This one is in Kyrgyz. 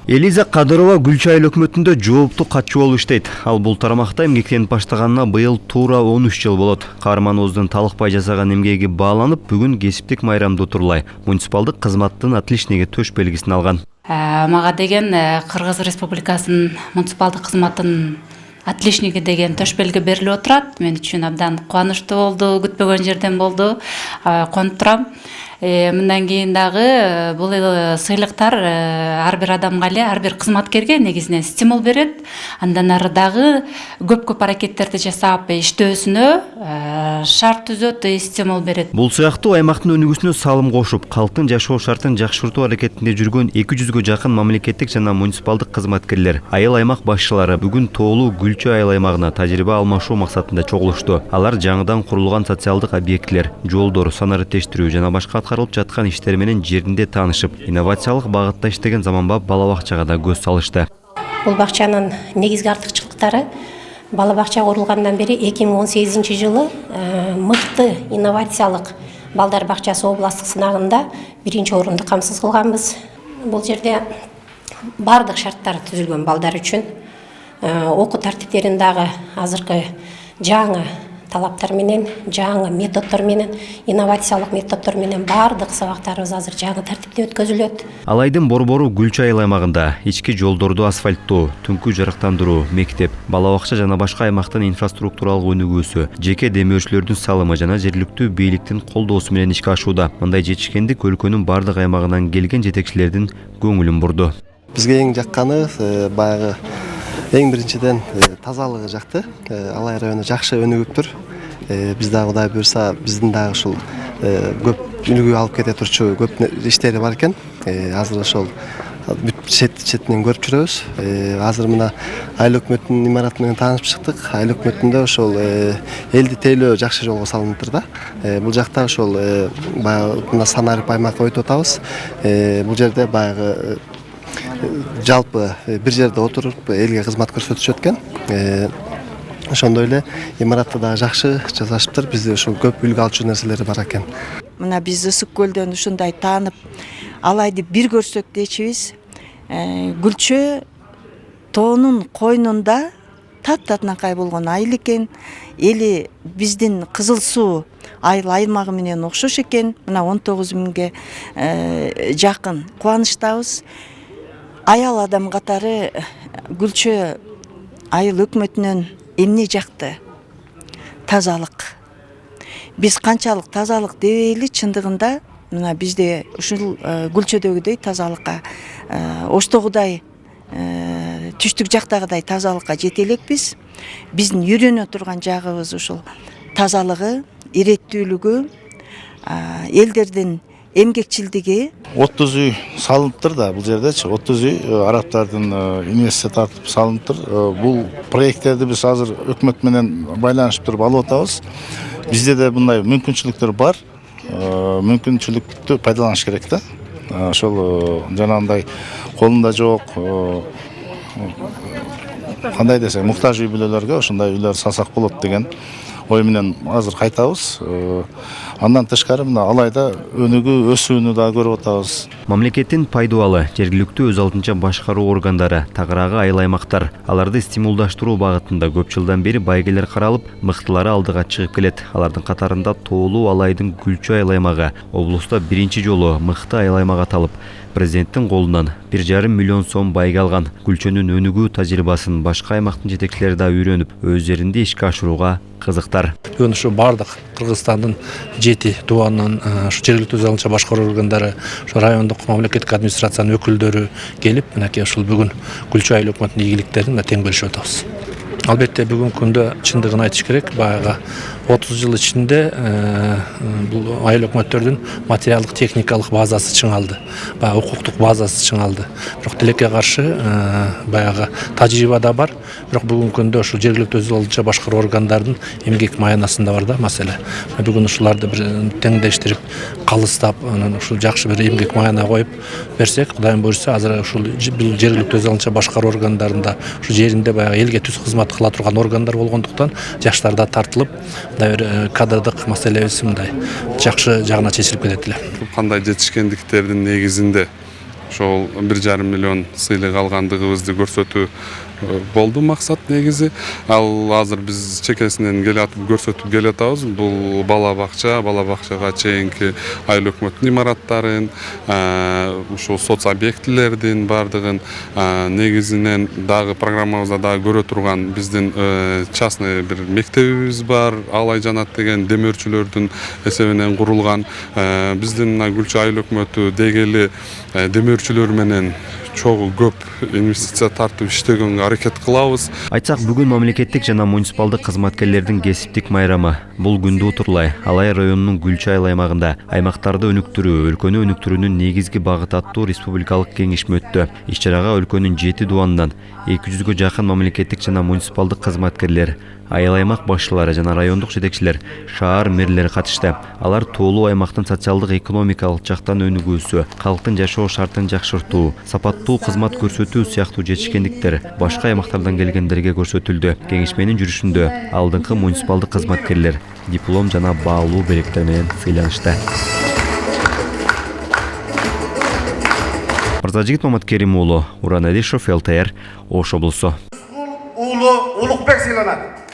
Элиза Кадырова Гүлчү айыл өкмөтүндө жооптуу катчу болуп иштейт. Ал бул тарамакта эмгектенип баштаганына быйыл туура 13 жыл болот. Каарманыбыздын талыкпай жасаган эмгеги бааланып, бүгүн кесиптик майрамда отурлай. Муниципалдык кызматтын отличниги төш белгисин алган. Мага деген Кыргыз Республикасынын муниципалдык кызматтын отличниги деген төш белги берилип отурат. Мен үчүн абдан кубанычтуу болду, күтпөгөн жерден болду. Конуп турам. Мындан кийин дагы бул сыйлыктар ар бир адамга эле, ар бир кызматкерге негизинен стимул берет. Андан ары дагы көп аракеттерди жасап иштөөсүнө шарт түзөт, стимул берет. Бул сыяктуу аймактын өнүгүүсүнө салым кошуп, калктын жашоо шартын жакшыртуу аракетинде жүргөн 200гө жакын мамлекеттик жана муниципалдык кызматкерлер, айыл аймак башчылары бүгүн Тоолуу Гүлчү айыл аймагына тажрыйба алмашуу максатында чогулушту. Алар жаңыдан курулган социалдык объектилер, жолдор, санариттештирүү жана башка аткарылып жаткан иштер менен жеринде таанышып, инновациялык багытта иштеген заманбап бала бакчага да көз салышты. Бул бакчанын негизги артыкчылыктары бала бакча курулгандан бери 2018-жылы мыкты инновациялык балдар бакчасы областтык сынагында 1-орунду камсыз кылганбыз. Бул жерде бардык шарттар түзүлгөн балдар үчүн. Окуу тартиптерин дагы азыркы жаңы талаптар менен, жаңы методдор менен, инновациялык методдор менен бардык сабактарыбыз азыр жаңы тартипте өткөзүлөт. Алайдын борбору Гүлчү айыл аймагында ички жолдорду асфальттоо, түнкү жарыктандыруу, мектеп, бала бакча жана башка аймактын инфраструктуралык өнүгүүсү, жеке демөөрчүлөрдүн салымы жана жергиликтүү бийликтин колдоосу менен ишке ашууда. Мындай жетишкендик өлкөнүн бардык аймагынан келген жетекчилердин көңүлүн бурду. Бизге эң жакканы баягы эң биринчиден тазалыгы жакты. Алай району жакшы өнүгүптүр. Биз дагы Кудай буйрса, биздин дагы ушул көп үлгү алып кете турчу көп иштери бар экен. Азыр ошол бүт четинен көрүп жүрөбүз. Азыр мына айыл өкмөтүнүн имараты менен таанышып чыктык. Айыл өкмөтүндө ошол элди тейлөө жакшы жолго салыныптыр да. Бул жакта ошол баягы мына санарип аймак өтүп атабыз. Бул жерде баягы жалпы бир жерде отуруп элге кызмат көрсөтүшөт экен. Ошондой эле имаратты да жакшы жасашыптыр. Бизде ушул көп үлгү алчу нерселер бар экен. Мына биз Ысык көлдөн ушундай таанып, алайды бир көрсөк дечибиз. Гүлчү тоонун койнунда таптатынакай болгон айыл экен. Эли биздин Кызыл Суу айыл аймагы менен окшош экен. Мына 19 миңге жакын кубанычтабыз. Аял адам катары Гүлчү айыл өкмөтүнөн эмне жакты? Тазалык. Биз канчалык тазалык дебейли, чындыгында мына бизде ушул Гүлчөдөгүдөй тазалыкка, оштогудай түштүк жактагыдай тазалыкка жете элекпиз. Биздин үйрөнө турган жагыбыз ушул тазалыгы, иреттүүлүгү, элдердин эмгекчилдиги. 30 үй салыныптыр да бул жердечи. 30 үй арабтардын инвестиция тартып салыныптыр. Бул проекттерди биз азыр өкмөт менен байланышып туруп алып атабыз. Бизде де мындай мүмкүнчүлүктөр бар. Мүмкүнчүлүктү пайдаланыш керек да. Ошол жанагындай колунда жок, кандай десем, муктаж үй бүлөлөргө ошондой үйлөр салсак болот деген ой менен азыр кайтабыз. Андан тышкары мына алайда өнүгүү өсүүнү да көрүп атабыз. Мамлекеттин пайдубалы, жергиликтүү өз алдынча башкаруу органдары, тагыраагы айыл аймактар, аларды стимулдаштыруу багытында көп жылдан бери байгелер каралып, мыктылары алдыга чыгып келет. Алардын катарында Тоолуу Алайдын Гүлчү айыл аймагы облуста биринчи жолу мыкты айыл аймак аталып, президенттин колунан 1,5 миллион сом байга алган. Гүлчөнүн өнүгүү тажрыйбасын башка аймактын жетекчилери да үйрөнүп, өз жеринде ишке ашырууга кызыктар. Бүгүн ушу бардык Кыргызстандын 7 тубанынан жергиликтүү өз алдынча башкаруу органдары, райондук мамлекеттик администрациянын өкүлдөрү келип, мынакей ушул бүгүн Гүлчү айыл өкмөтүнүн ийгиликтерин тең бөлүшүп атабыз. Албетте бүгүн күндө чындыгын айтыш керек, баягы 30 жыл ичинде бул айыл өкмөттөрдүн материалдык техникалык базасы чыңалды, баягы укуктук базасы чыңалды. Бирок тилекке каршы баягы тажрыйба да бар. Бирок бүгүнкү күндө ушул жергиликтүү өз алдынча башкаруу органдардын эмгек маянасында бар да маселе. Бүгүн ушуларды бир теңдештирип, калыстап, анан ушул жакшы бир эмгек маяна коюп берсек, Кудайым буйрса, азыр ушул жергиликтүү өз алдынча башкаруу органдарында ушул жеринде баягы элге түз кызмат кыла турган органдар болгондуктан жаштар да тартылып, бир кадрдык маселебиз мындай жакшы жагына чечилип кетет эле. Кандай жетишкендиктердин негизинде ошол 1,5 миллион сыйлык алгандыгыбызды көрсөтүү болду максат негизи. Ал азыр биз чекесинен келатып көрсөтүп келатабыз. Бул бала бакчага чейинки айыл өкмөттүн имараттарын, ушул соц объектилердин бардыгын негизинен дагы программабызда дагы көрө турган биздин частный бир мектебибиз бар. Алай жанат деген демөөрчүлөрдүн эсебинен курулган. Биздин Гүлчө айыл өкмөтү дегели демөөрчүлөр менен чогуу көп инвестиция тартып иштегенге аракет кылабыз. Айтсак, бүгүн мамлекеттик жана муниципалдык кызматкерлердин кесиптик майрамы. Бул күндү утурлай Алай районунун Гүлчө айыл аймагында аймактарды өнүктүрүү, өлкөнү өнүктүрүүнүн негизги багыты аттуу республикалык кеңешме өттү. Иш-чарага өлкөнүн 7 дубанынан 200гө жакын мамлекеттик жана муниципалдык кызматкерлер, айыл аймак башчылары жана райондук жетекчилер, шаар мэрлери катышты. Алар тоолуу аймактын социалдык экономикалык жактан өнүгүүсү, калктын жашоо шартын жакшыртуу, сапаттуу кызмат көрсөтүү сыяктуу жетишкендиктер башка аймактардан келгендерге көрсөтүлдү. Кеңешменин жүрүшүндө алдыңкы муниципалдык кызматкерлер диплом жана баалуу белектер менен сыйланышты. Мырзажигит Маматкерим уулу, Уран Адишев, ЛТР, Ош облусу. Уулу Улукбек сыйланат.